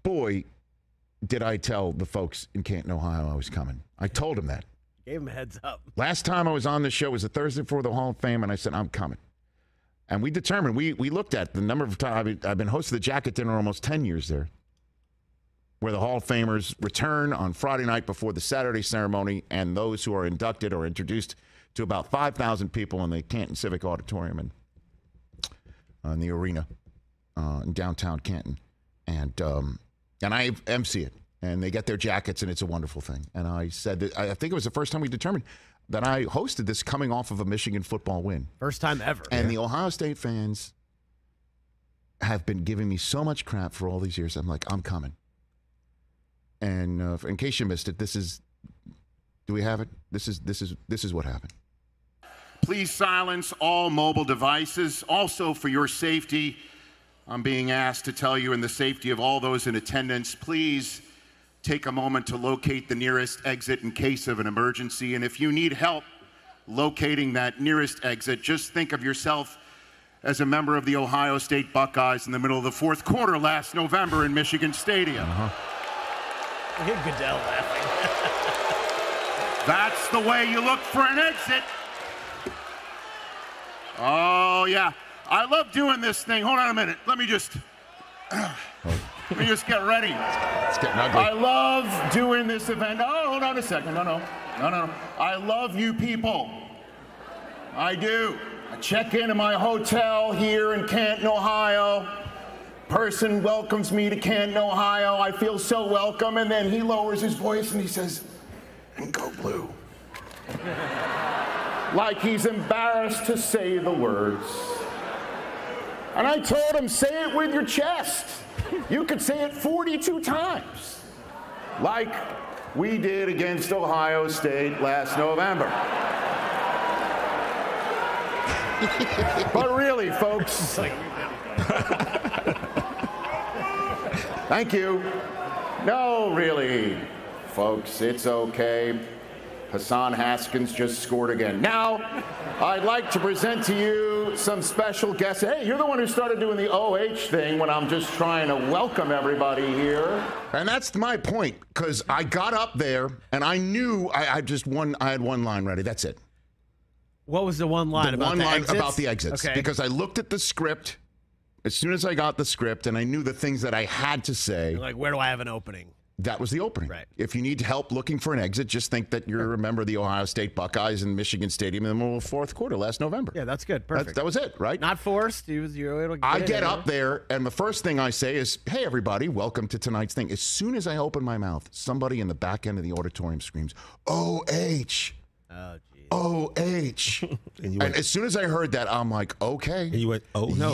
boy, did I tell the folks in Canton, Ohio I was coming. I told them that. Gave him a heads up. Last time I was on the show was the Thursday before the Hall of Fame, and I said, I'm coming. And we determined, we looked at the number of times. I've been hosting the Jacket Dinner almost 10 years there, where the Hall of Famers return on Friday night before the Saturday ceremony, and those who are inducted are introduced to about 5,000 people in the Canton Civic Auditorium and in the arena in downtown Canton. And I MC it. And they get their jackets, and it's a wonderful thing. And I said that I think it was the first time we determined that I hosted this coming off of a Michigan football win. First time ever. And the Ohio State fans have been giving me so much crap for all these years. I'm like, I'm coming. And in case you missed it, this is. Do we have it? This is what happened. Please silence all mobile devices. Also, for your safety, I'm being asked to tell you, in the safety of all those in attendance, please take a moment to locate the nearest exit in case of an emergency. And if you need help locating that nearest exit, just think of yourself as a member of the Ohio State Buckeyes in the middle of the fourth quarter last November in Michigan Stadium. I hear Goodell laughing. That's the way you look for an exit. Oh, yeah. I love doing this thing. Hold on a minute. Let me just get ready. It's getting ugly. I love doing this event. Oh, hold on a second. No. I love you people. I do. I check into my hotel here in Canton, Ohio. Person welcomes me to Canton, Ohio. I feel so welcome. And then he lowers his voice and he says, "And go blue." Like he's embarrassed to say the words. And I told him, say it with your chest. You could say it 42 times. Like we did against Ohio State last November. But really, folks. Thank you. No, really, folks, it's okay. Hassan Haskins just scored again. Now, I'd like to present to you some special guests. Hey, you're the one who started doing the OH thing when I'm just trying to welcome everybody here. And that's my point, because I got up there and I knew I had one line ready. That's it. What was the one line about the exits? About the exits. Okay. Because I looked at the script as soon as I got the script, and I knew the things that I had to say. You're like, where do I have an opening? That was the opening. Right. If you need help looking for an exit, just think that you're a member of the Ohio State Buckeyes in Michigan Stadium in the middle of the fourth quarter last November. Yeah, that's good. Perfect. That was it, right? Not forced. You're able to I get up there, and the first thing I say is, hey, everybody, welcome to tonight's thing. As soon as I open my mouth, somebody in the back end of the auditorium screams, O-H. Oh, geez. O-H. and as soon as I heard that, I'm like, okay. And you went, oh, no.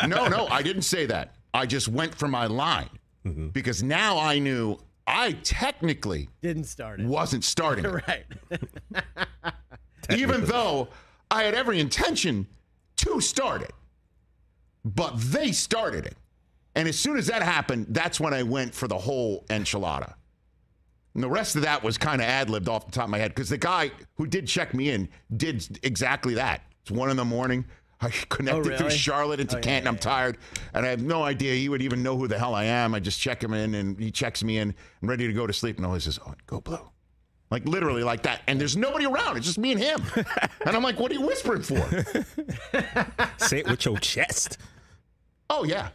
No, I didn't say that. I just went for my line. Mm-hmm. Because now I knew I technically wasn't starting it. Right. Even though I had every intention to start it. But they started it. And as soon as that happened, that's when I went for the whole enchilada. And the rest of that was kind of ad-libbed off the top of my head, because the guy who did check me in did exactly that. It's 1 a.m. I connected through Charlotte into Canton. I'm tired, and I have no idea he would even know who the hell I am. I just check him in, and he checks me in. I'm ready to go to sleep, and all he says, "Oh, go blue." Like literally like that. And there's nobody around. It's just me and him. And I'm like, what are you whispering for? Say it with your chest. Oh, yeah.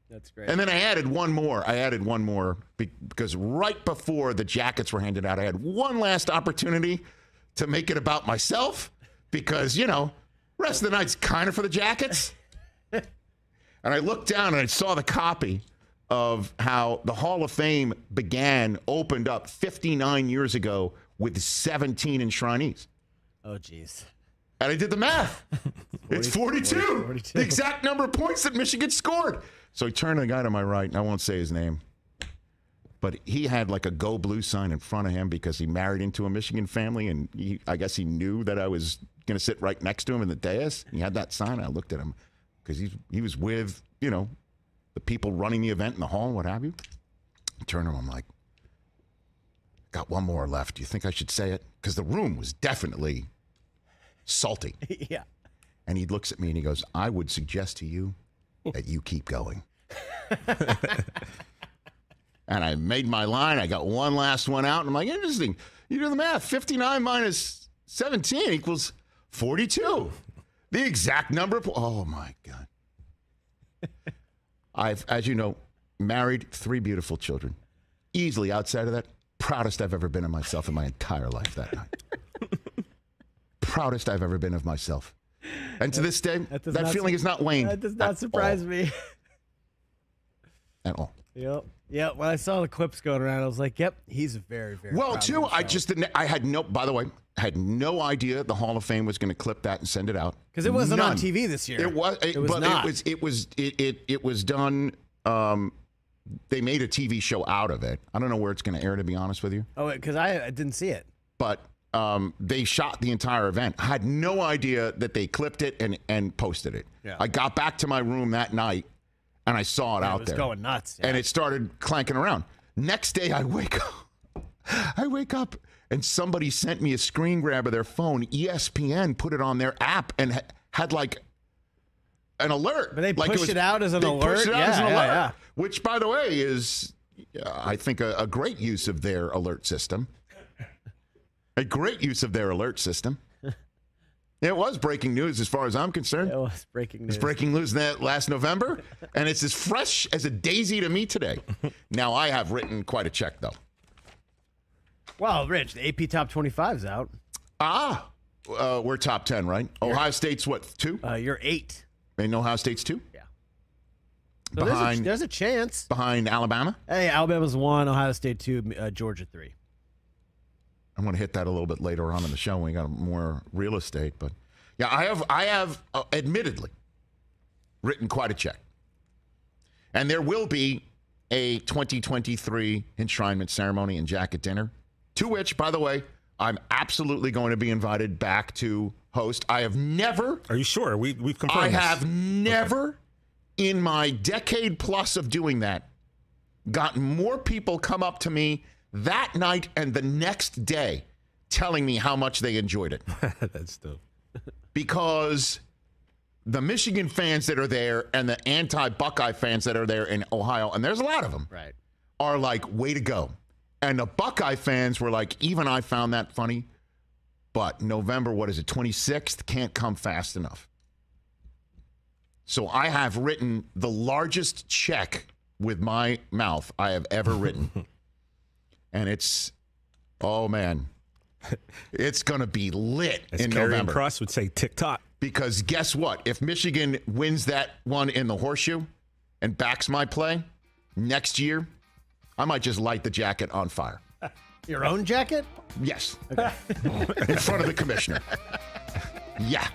That's great. And then I added one more. Because right before the jackets were handed out, I had one last opportunity to make it about myself because, rest of the night's kind of for the jackets. And I looked down and I saw the copy of how the Hall of Fame opened up 59 years ago with 17 enshrinees. Oh, geez. And I did the math. It's 42. The exact number of points that Michigan scored. So he turned to the guy to my right, and I won't say his name. But he had like a Go Blue sign in front of him because he married into a Michigan family, and I guess he knew that I was going to sit right next to him in the dais. He had that sign. I looked at him because he was with, the people running the event in the hall and what have you. I turned to him, I'm like, got one more left. Do you think I should say it? Because the room was definitely salty. Yeah. And he looks at me and he goes, I would suggest to you that you keep going. And I made my line. I got one last one out. And I'm like, interesting. You do the math. 59 minus 17 equals 42. The exact number. Oh, my God. I've, as you know, married 3 beautiful children. Easily outside of that, proudest I've ever been of myself in my entire life that night. Proudest I've ever been of myself. And to this day, that feeling is not waned. That does not surprise me. At all. Yep. Yeah, when I saw the clips going around, I was like, yep, he's very, very well, proud too, of I himself. just didn't, I had no, by the way, I had no idea the Hall of Fame was going to clip that and send it out. Because it wasn't None. on TV this year. It was, It was but not. it was done, they made a TV show out of it. I don't know where it's going to air, to be honest with you. Oh, because I didn't see it. But they shot the entire event. I had no idea that they clipped it and posted it. Yeah. I got back to my room that night, and I saw it out there. It was going nuts. Yeah. And it started clanking around. Next day, I wake up, and somebody sent me a screen grab of their phone. ESPN put it on their app and had like an alert. But they like pushed it out as an they alert? Pushed it out Yeah, as an yeah, alert, yeah. which, by the way, is, I think, a great use of their alert system. A great use of their alert system. It was breaking news as far as I'm concerned. It was breaking news. It's breaking news that last November, and it's as fresh as a daisy to me today. Now, I have written quite a check, though. Well, Rich, the AP Top 25 is out. We're top 10, right? Ohio State's what, 2? You're 8. And Ohio State's 2? Yeah. So there's a chance. Behind Alabama? Hey, Alabama's 1, Ohio State 2, Georgia 3. I'm going to hit that a little bit later on in the show when we got more real estate. But, yeah, I have admittedly written quite a check. And there will be a 2023 enshrinement ceremony and jacket dinner, to which, by the way, I'm absolutely going to be invited back to host. I have never... Are you sure? We've confirmed I this. have never, in my decade plus of doing that, gotten more people come up to me that night and the next day telling me how much they enjoyed it. That's dope. Because the Michigan fans that are there and the anti-Buckeye fans that are there in Ohio, and there's a lot of them, Right. are like, way to go. And the Buckeye fans were like, even I found that funny, but November, 26th, can't come fast enough. So I have written the largest check with my mouth I have ever written. And it's, oh man, it's going to be lit As in Karrion November. Cross would say, TikTok. Because guess what? If Michigan wins that one in the horseshoe and backs my play next year, I might just light the jacket on fire. Your own jacket? Yes. In front of the commissioner. Yeah.